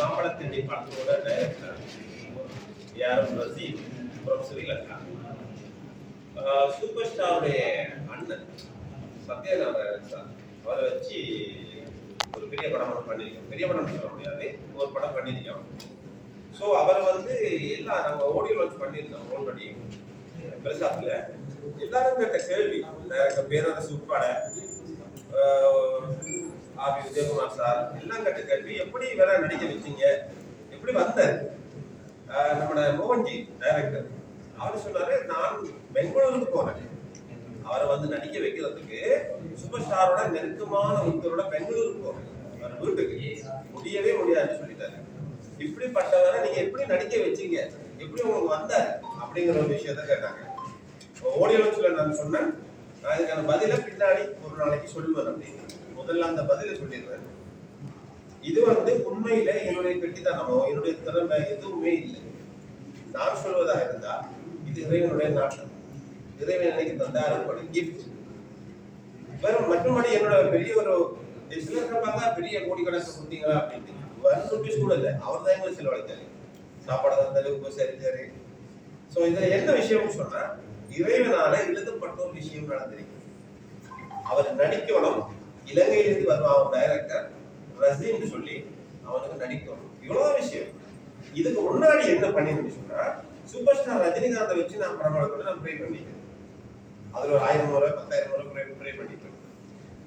மாம்பழத்தின் படத்தோட டைரக்டர் யாரும் Rasim from Sri Lanka. Super ஸ்டாருடைய அண்ணன் சத்யநாராயணன் சார் அவரை வச்சு ஒரு பெரிய படம் பண்ணியிருக்கோம். பெரிய படம் சொல்ல முடியாது, ஒரு படம் பண்ணியிருக்கோம். ஸோ அவரை வந்து எல்லாம் நம்ம ஆடியோ லான்ச் பண்ணியிருந்தோம் ஆல்ரெடி பிரசாத்தில். எல்லாரும் கேட்ட கேள்வி பேரரசு உட்பட ஆபி விஜயகுமார் சார் எல்லாம் கேட்ட கேள்வி, எப்படி வேற நடிக்க வச்சீங்க, எப்படி வந்தார் நம்மளோட மோகன்ஜி டைரக்டர். அவர் சொன்னாரு, நான் பெங்களூருக்கு போனேன் அவரை வந்து நடிக்க வைக்கிறதுக்கு. சூப்பர் ஸ்டாரோட நெருக்கமான ஒருத்தரோட பெங்களூருக்கு போறேன், அவர் வீட்டுக்கு முடியவே முடியாதுன்னு சொல்லிட்டாரு. இப்படிப்பட்டவரை நீங்க எப்படி நடிக்க வச்சீங்க, எப்படி உங்களுக்கு வந்தார் அப்படிங்கிற ஒரு விஷயத்த கேட்டாங்க. ஓடியோ நான் சொன்னேன், நான் இதுக்கான பதில பின்னாடி ஒரு நாளைக்கு சொல்லுவேன் அப்படின்னு. முதல்ல அந்த பதில சொல்லிடுறேன். இது வந்து உண்மையில என்னுடைய கெட்டித்தனமோ என்னுடைய திறமை எதுவுமே இல்லை. நான் சொல்வதா இருந்தா இது இறைவனுடைய நாட்டம், இறைவன் எனக்கு தந்த அருள்படை கிஃப்ட். வெறும் மற்றபடி என்னோட பெரிய ஒரு சிலர் பார்த்தாங்க பெரிய கோடிக்கணக்கு கொடுத்தீங்களா அப்படின்ட்டு. ₹1 கூட இல்லை, அவர் தான் எங்களுக்கு செலவழித்தாரு. சாப்பாடு தந்தளவுக்கு சரிஞ்சாரு. ஸோ இதுல என்ன விஷயம் சொன்னா, இறைவனால எழுதப்பட்ட ஒரு விஷயம் நடந்திருக்கு. அவர் நடிக்கணும், இலங்கையிலிருந்து வருவான் டைரக்டர் ரசீம் சொல்லி அவனுக்கு நடிக்கணும், இவ்வளவு விஷயம். இதுக்கு முன்னாடி என்ன பண்ணிருன்னு சொன்னா, சூப்பர் ஸ்டார் ரஜினிகாந்தை வச்சு நான் படம் எடுக்கணும், நான் ப்ரே பண்ணிட்டேன். அதுல ஒரு 1000 முறை 10,000 முறை ப்ரே பண்ணிட்டேன்.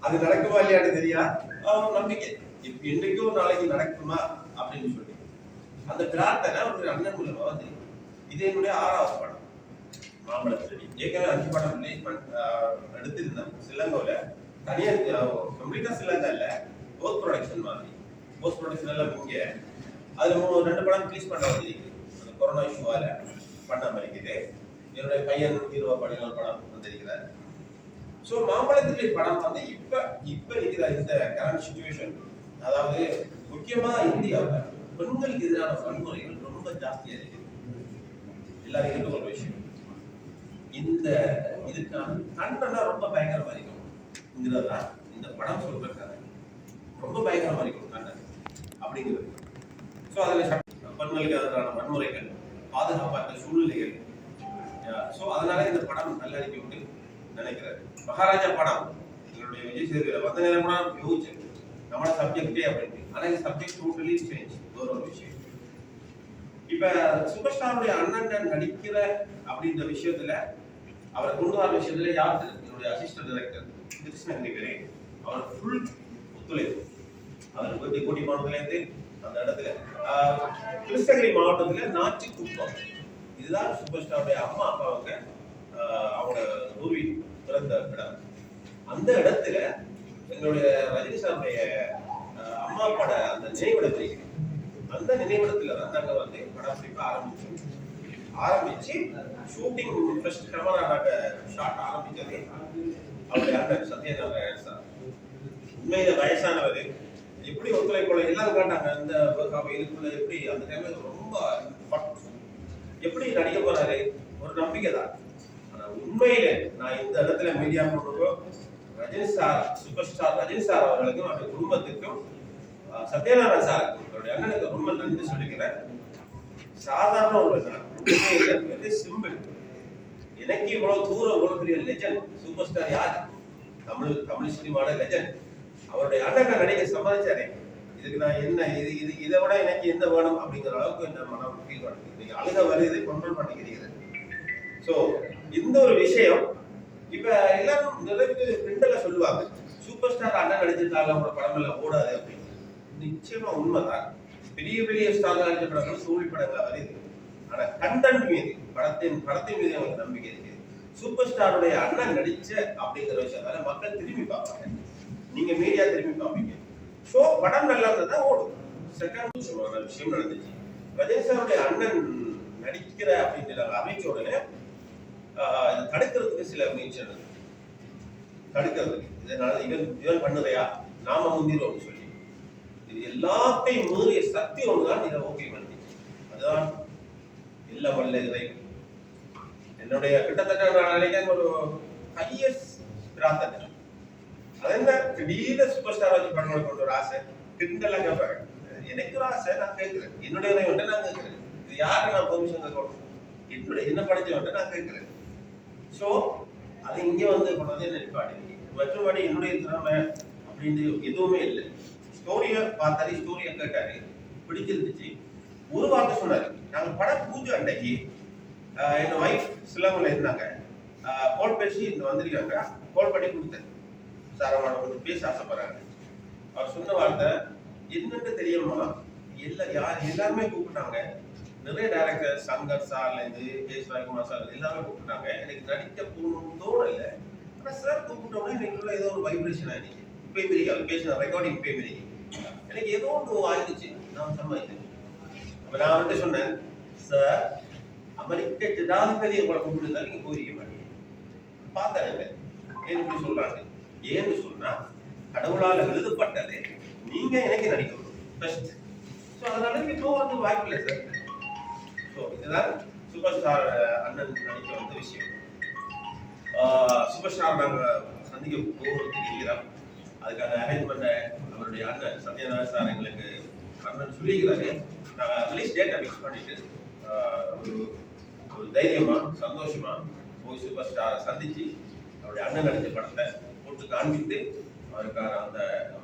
அது நடக்குமா இல்லையான்னு தெரியா, நம்பிக்கை இன்றைக்கும் ஒரு நாளைக்கு நடக்குமா அப்படின்னு சொல்லி அந்த பிரார்த்தனை ஒரு அண்ணன் மூலமா வந்து. இது என்னுடைய 6வது படம் மாம்பழத்தடி. ஏற்கனவே 5 படம் எடுத்திருந்தேன் ஸ்ரீலங்காவில். தனியாக கம்ப்ளீட்டா ஸ்ரீலங்கா இல்லை, போஸ்ட் ப்ரொடக்ஷன் மாதிரி. போஸ்ட் ப்ரொடக்ஷன் எல்லாம் இங்க அதுல 2 படம் ரிலீஸ் பண்ண வந்திருக்கு. அந்த கொரோனா இஷ்யூவால பண்ண இருக்குது. என்னுடைய பையன் ஹீரோ படம் வந்திருக்கிறார். ஸோ மாம்பழத்திலே படம் வந்து இப்ப இருக்கிற இந்த கரண்ட் சிச்சுவேஷன், அதாவது முக்கியமா இந்தியாவில் பெண்களுக்கு எதிரான வன்முறைகள் ரொம்ப ஜாஸ்தியா இருக்கு. எல்லாரும் இருக்க ஒரு விஷயம், இந்த இதுக்கான தண்டனை ரொம்ப பயங்கரமா இருக்கும்ங்கிறதா இந்த படம் சொல்றாங்க. ரொம்ப பயங்கரமா இருக்கும் தண்டனை அப்படிங்கிறது. ஸோ அதில் பெண்களுக்கு எதிரான வன்முறைகள், பாதுகாப்பாற்ற சூழ்நிலைகள். ஸோ அதனால இந்த படம் நல்ல அறிக்கை உண்டு நினைக்கிறாரு. மகாராஜா படம் எங்களுடைய விஜய் சேதுபதி வந்த நேரம் கூட யோசிச்சேன் நம்மளோட சப்ஜெக்டே அப்படின்ட்டு. ஆனா இந்த சப்ஜெக்ட் டோட்டலி சேஞ்ச், ஒரு விஷயம். இப்ப சூப்பர் ஸ்டாருடைய அண்ணன் நடிக்கிற அப்படின்ற விஷயத்துல அவரை கொண்டு வர விஷயத்துல யார் என்னுடைய அசிஸ்டன்ட் டைரக்டர் கிருஷ்ணகிரி, அவர் ஃபுல் ஒத்துழைப்பு. அவர் கோட்டிமானதுலேருந்து அந்த இடத்துல கிருஷ்ணகிரி மாவட்டத்துல நாச்சிக்குப்பம், இதுதான் சூப்பர் ஸ்டாருடைய அம்மா அப்பாவுக்கு அவங்க பூர்வீ பிறந்த இடம். அந்த இடத்துல எங்களுடைய ரஜினி சாருடைய அம்மா பட அந்த நினைவிடத்தை, அந்த நினைவிடத்துல தான் நாங்க வந்து படப்பிடிப்ப ஆரம்பிச்சு ஷூட்டிங் ஃபர்ஸ்ட் கேமரா ஷாட் ஆரம்பிச்சது அவருடைய அண்ணன் சத்யநாராயணன் சார். உண்மையில வயசானவர், எப்படி ஒத்துழைப்பு எல்லாரும் காட்டாங்க. அந்த இதுக்குள்ள எப்படி அந்த டைம்ல ரொம்ப எப்படி நடிக்க போறாரு ஒரு நம்பிக்கை தான். ஆனா உண்மையில நான் இந்த இடத்துல மீடியா போடுறோம், Rajini sir super star Rajini sir அவர்களுக்கும் அவருடைய குடும்பத்துக்கும் சத்யநாராயண சார் அவருடைய அண்ணனுக்கு ரொம்ப நன்றி சொல்லிக்கிறேன். சாதாரண ஒரு வெரி சிம்பிள். எனக்கு இவ்வளவு தூரம் இவ்வளவு பெரிய லெஜண்ட் சூப்பர் ஸ்டார் யார், தமிழ் சினிமாவோட லெஜண்ட். அவருடைய அண்ணன் நடிகை சம்பாதிச்சாரு. இதுக்கு நான் என்ன இதை விட எனக்கு என்ன வேணும் அப்படிங்கிற அளவுக்கு என்ன மனம் ஃபீல் பண்ணுது. நீங்க அழுக வருது, கண்ட்ரோல் பண்ணிக்கிறீங்க. ஸோ இந்த ஒரு விஷயம் இப்ப எல்லாரும் நிறைய பிரிண்டல சொல்லுவாங்க, சூப்பர் ஸ்டார் அண்ணன் நடிச்சிருக்காங்க அவங்களோட படம் எல்லாம் ஓடாது அப்படின்னு. நிச்சயமா உண்மைதான். பெரிய பெரிய ஸ்டார் நடிச்ச படங்கள் தோல்வி படங்களா வருது. ஆனா கண்டென்ட் மீது படத்தின் மீது அவங்களுக்கு நம்பிக்கை இருக்கு. சூப்பர் ஸ்டாருடைய அண்ணன் நடிச்ச அப்படிங்கிற விஷயத்தால மக்கள் திரும்பி பார்ப்பாங்க, நீங்க மீடியா திரும்பி பார்ப்பீங்க. ஸோ படம் நல்லா இருந்தா ஓடும். செகண்ட் விஷயம் நடந்துச்சு, ரஜினி சாருடைய அண்ணன் நடிக்கிற அப்படின்ற அமைச்ச உடனே தடுக்கிறதுக்கு சில முயற்சி நடந்தது. தடுக்கிறதுக்கு இதனால இவன் பண்ணுதையா நாம முந்திரோம் சொல்லி, இது எல்லாத்தையும் மீறிய சக்தி ஒன்றுதான் இதை ஓகே பண்ணிச்சு. அதுதான் எல்லாம் வல்ல இறைவன். என்னுடைய கிட்டத்தட்ட நான் நினைக்கிறேன் ஒரு ஹையஸ்ட் பிரார்த்தனை. அது என்ன, திடீர்னு சூப்பர் ஸ்டார் வச்சு படம் எடுக்கணும் ஒரு ஆசை கிண்டெல்லாம் கேட்பாங்க. எனக்கு ஒரு ஆசை, நான் கேட்கிறேன். என்னுடைய வந்து நான் கேட்கிறேன், இது யாருக்கு நான் பெர்மிஷன் கேட்கணும்? என்னுடைய என்ன படிச்சவன்ட்டு நான் கேட்கிறேன். ஸோ அது இங்கே வந்து கொண்டாந்து என்ன நிற்பாடு மற்றபடி என்னுடைய திறமை அப்படின்னு எதுவுமே இல்லை. ஸ்டோரியை பார்த்தாரு, ஸ்டோரியை கேட்டாரு, பிடிச்சிருந்துச்சு. ஒரு வார்த்தை சொன்னாரு. நாங்கள் படம் பூஜை அன்னைக்கு என் ஒய்ஃப் சிலவங்கள இருந்தாங்க, கால் பேசி இங்க வந்திருக்காங்க, கால் பண்ணி கொடுத்தேன். சார் அவனை கொஞ்சம் பேச ஆசைப்படுறாங்க. அவர் சொன்ன வார்த்தை என்னன்னு தெரியுமா, எல்லாருமே கூப்பிட்டாங்க. நிறைய டைரக்டர் சங்கர் சார்லேருந்து கேஸ் ராஜ்குமார் சார் எல்லாமே கூப்பிட்டாங்க. எனக்கு நடிக்க போகணும்னு தோணலை. ஆனால் சார் கூப்பிட்டோம்னா எனக்குள்ள ஏதோ ஒரு வைப்ரேஷன் ஆயிடுச்சு. இப்போ மாரி அவர் பேசின ரெக்கார்டிங் இப்போ மாரி எனக்கு ஏதோ ஒன்று ஆயிடுச்சு. நான் சம்பாதிச்சேன். அப்போ நான் வந்து சொன்னேன், சார் அமெரிக்க ஜனாதிபதியை கூட கூப்பிட்டு நீங்க போயிருக்க மாட்டீங்க. பார்த்தாங்க ஏன் இப்படி சொல்றாங்க. ஏன்னு சொன்னா கடவுளால் எழுதப்பட்டது நீங்க எனக்கு நடிக்கணும் பெஸ்ட். ஸோ அதனால நீங்க போகிறது வாய்ப்பு இல்லை சார். ஸோ இதுதான் சூப்பர் ஸ்டார் அண்ணன் நடிக்க வந்த விஷயம். சூப்பர் ஸ்டார் நாங்கள் சந்திக்க போகிறதுக்கு இருக்கிறோம். அதுக்கான அரேஞ்ச்மெண்ட்டை அவருடைய அண்ணன் சத்யநாராயண சார் எங்களுக்கு அண்ணன் சொல்லிக்கிறாரு. நாங்கள் ரிலீஸ் டேட்டை ஃபிக்ஸ் பண்ணிட்டு ஒரு தைரியமா சந்தோஷமா போய் சூப்பர் ஸ்டாரை சந்திச்சு அவருடைய அண்ணன் நடிச்ச படத்தை போட்டு காண்பித்து அவருக்கான அந்த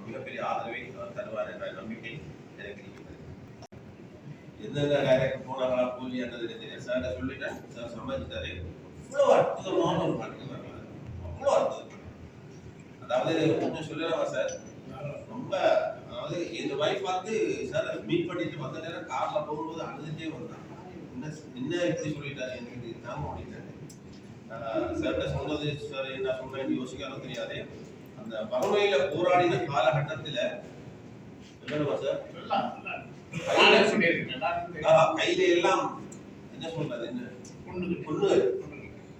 மிகப்பெரிய ஆதரவை தருவார் என்ற நம்பிக்கை எனக்கு இருக்கிறது. எந்தெந்த டைரக்டர் போனாங்களா போலி என்றது தெரியும். சார் சொல்லிட்டேன், சார் சமாளித்தாரு. அவ்வளோ அற்புதமான ஒரு பாட்டு வரலாம், அவ்வளோ அற்புதம். அதாவது கொஞ்சம் சொல்லிடுறாங்க சார், ரொம்ப அதாவது எங்க வைஃப் பார்த்து சார் மீட் பண்ணிட்டு வந்த நேரம் கார்ல போகும்போது அழுதுட்டே வந்தான். என்ன எப்படி சொல்லிட்டாரு எனக்கு தாங்க முடியாது. சார்கிட்ட சொன்னது சார் என்ன சொன்னேன்னு யோசிக்காலும் தெரியாது. அந்த வறுமையில போராடின காலகட்டத்துல என்னமா சார் கையில எல்லாம் என்ன சொல்றது, என்ன புண்ணுகள்,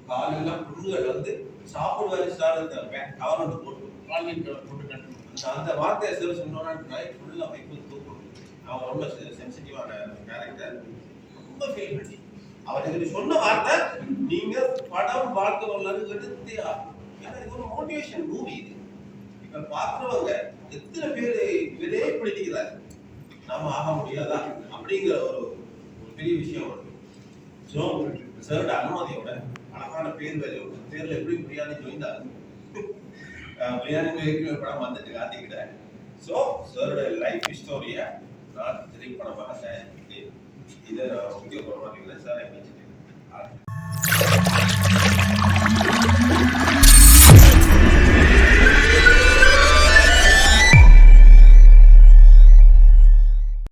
காலெல்லாம் புண்ணுகள் வந்து சாப்பிடுவாரு சார். கவர்மெண்ட் போட்டு அந்த வார்த்தையை சார் சொன்னோன்னா ஃபுல்லா வைப்பு தூக்கணும். அவன் ரொம்ப சென்சிட்டிவான கேரக்டர், ரொம்ப ஃபீல் பண்ணி அவருக்கு சொன்ன வார்த்தை நீங்க படம் பார்க்க வரலான்னு எடுத்தே ஆகும். ஏன்னா இது ஒரு மோட்டிவேஷன் மூவி. இது இப்ப பாக்குறவங்க எத்தனை பேர் விலையே பிடிக்கிறாரு, நாம ஆக முடியாதா அப்படிங்கிற ஒரு பெரிய விஷயம் வருது. ஸோ சாரோட அனுமதியோட அழகான பேர் வேலையோட பேர்ல எப்படி பிரியாணி ஜோய்ந்தாரு பிரியாணி படம் வந்துட்டு காத்திக்கிட்டேன். ஸோ சாரோட லைஃப் ஸ்டோரியை நான் திரைப்படமாக தயாரிக்கிறேன். இதை நான் முக்கிய சார்